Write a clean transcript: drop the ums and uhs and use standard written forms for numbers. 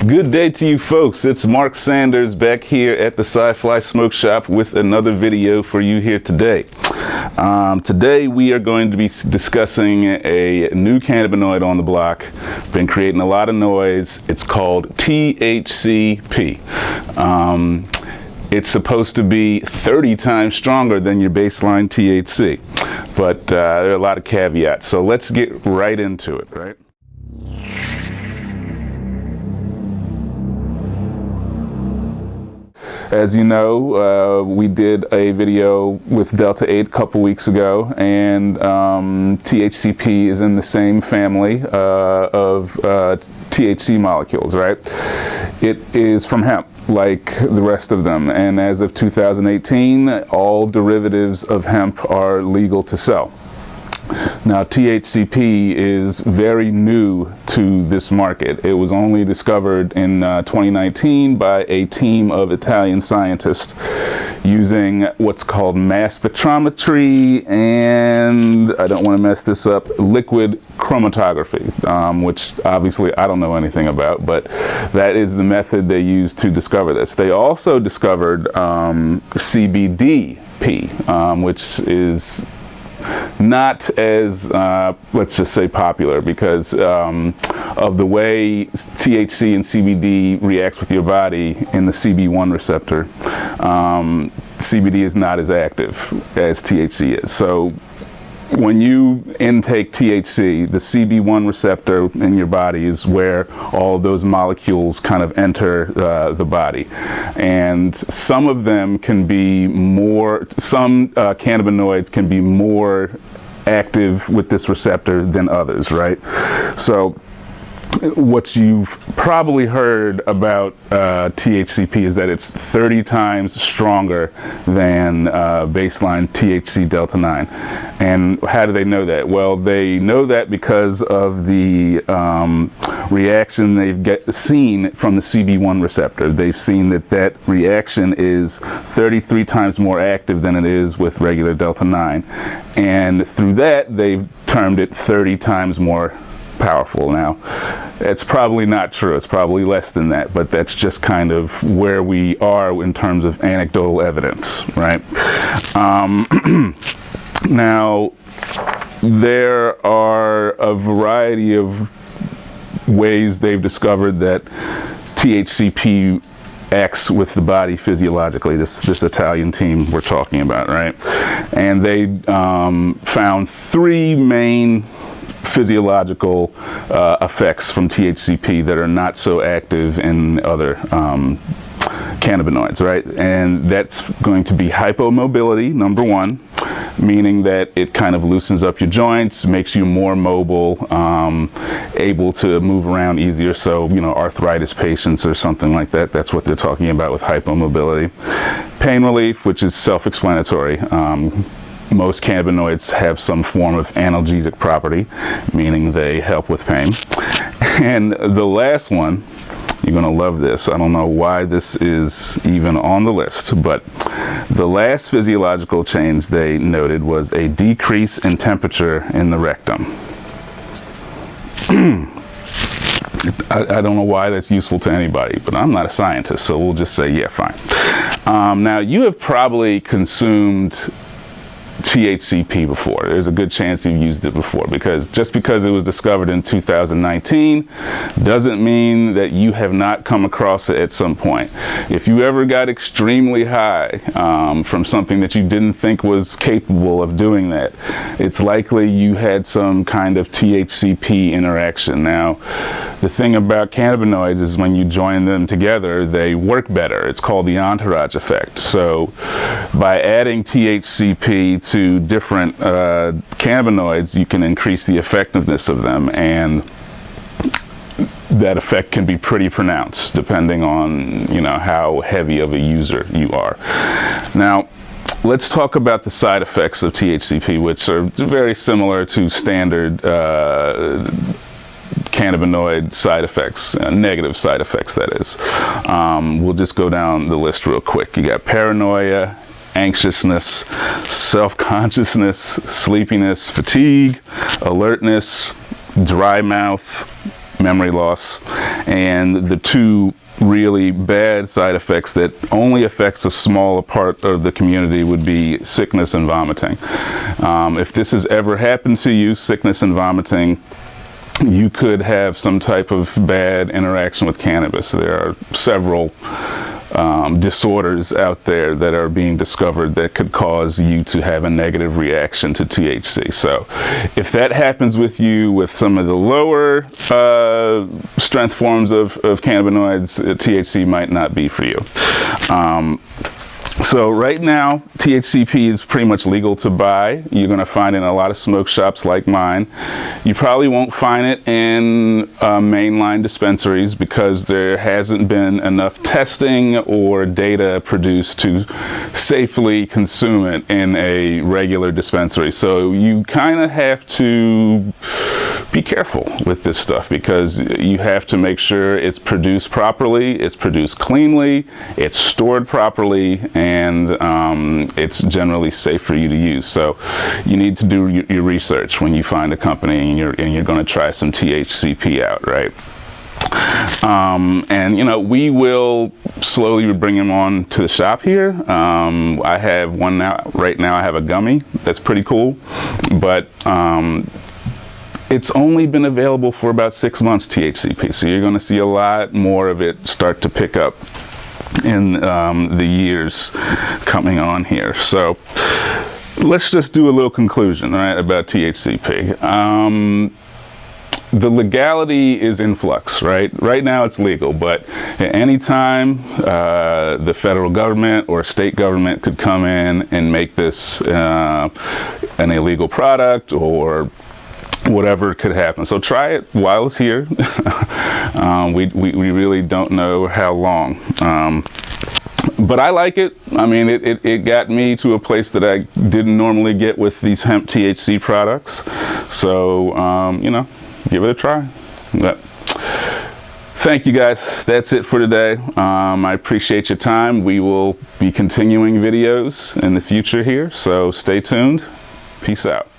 Good day to you folks. It's Mark Sanders back here at the Scyfli Smoke Shop with another video for you here today. Today we are going to be discussing a new cannabinoid on the block. Been creating a lot of noise. It's called THCP. It's supposed to be 30 times stronger than your baseline THC, but there are a lot of caveats. So let's get right into it, right? As you know, we did a video with Delta 8 a couple weeks ago, and THCP is in the same family of THC molecules, right? It is from hemp, like the rest of them, and as of 2018, all derivatives of hemp are legal to sell. Now, THCP is very new to this market. It was only discovered in 2019 by a team of Italian scientists using what's called mass spectrometry and, I don't want to mess this up, liquid chromatography, which obviously I don't know anything about, but that is the method they used to discover this. They also discovered CBD-P, which is not as, let's just say, popular because of the way THC and CBD reacts with your body in the CB1 receptor. CBD is not as active as THC is. So when you intake THC, the CB1 receptor in your body is where all of those molecules kind of enter the body. And some of them can be more, some cannabinoids can be more active with this receptor than others, right? So what you've probably heard about THCP is that it's 30 times stronger than baseline THC Delta 9. And how do they know that? Well, they know that because of the reaction they've seen from the CB1 receptor. They've seen that that reaction is 33 times more active than it is with regular Delta 9. And through that, they've termed it 30 times more powerful. Now, it's probably not true. It's probably less than that, but that's just kind of where we are in terms of anecdotal evidence, right? Now, there are a variety of ways they've discovered that THCP acts with the body physiologically, this Italian team we're talking about, right? And they found three main physiological effects from THCP that are not so active in other cannabinoids, right? And that's going to be hypomobility, number one, meaning that it kind of loosens up your joints, makes you more mobile, able to move around easier. So, you know, arthritis patients or something like that, that's what they're talking about with hypomobility. Pain relief, which is self-explanatory. Most cannabinoids have some form of analgesic property, meaning they help with pain. And the last one, you're going to love this. I don't know why this is even on the list, but the last physiological change they noted was a decrease in temperature in the rectum. I don't know why that's useful to anybody, but I'm not a scientist, so we'll just say, yeah, fine. Now, you have probably consumed THCP before. There's a good chance you've used it before, because just because it was discovered in 2019 doesn't mean that you have not come across it at some point. If you ever got extremely high from something that you didn't think was capable of doing that, it's likely you had some kind of THCP interaction. Now, the thing about cannabinoids is when you join them together, they work better. It's called the entourage effect. So by adding THCP to different cannabinoids, you can increase the effectiveness of them, and that effect can be pretty pronounced depending on, you know, how heavy of a user you are. Now, let's talk about the side effects of THCP, which are very similar to standard cannabinoid side effects, negative side effects, that is. We'll just go down the list real quick. You got paranoia, anxiousness, self-consciousness, sleepiness, fatigue, alertness, dry mouth, memory loss, and the two really bad side effects that only affects a smaller part of the community would be sickness and vomiting. If this has ever happened to you, sickness and vomiting, you could have some type of bad interaction with cannabis. There are several disorders out there that are being discovered that could cause you to have a negative reaction to THC. So if that happens with you with some of the lower strength forms of cannabinoids, THC might not be for you. So right now, THCP is pretty much legal to buy. You're going to find it in a lot of smoke shops like mine. You probably won't find it in mainline dispensaries because there hasn't been enough testing or data produced to safely consume it in a regular dispensary. So you kind of have to be careful with this stuff because you have to make sure it's produced properly, it's produced cleanly, it's stored properly, and it's generally safe for you to use. So you need to do your research when you find a company and you're going to try some THCP out, right? And you know, we will slowly bring them on to the shop here. I have one now. Right now I have a gummy that's pretty cool, but it's only been available for about 6 months, THCP, so you're going to see a lot more of it start to pick up in the years coming on here. So let's just do a little conclusion, right, about THCP. The legality is in flux, right? Right now it's legal, but at any time the federal government or state government could come in and make this an illegal product or whatever could happen. So try it while it's here. We really don't know how long. But I like it. I mean, it got me to a place that I didn't normally get with these hemp THC products. So, you know, give it a try. But thank you guys. That's it for today. I appreciate your time. We will be continuing videos in the future here. So stay tuned. Peace out.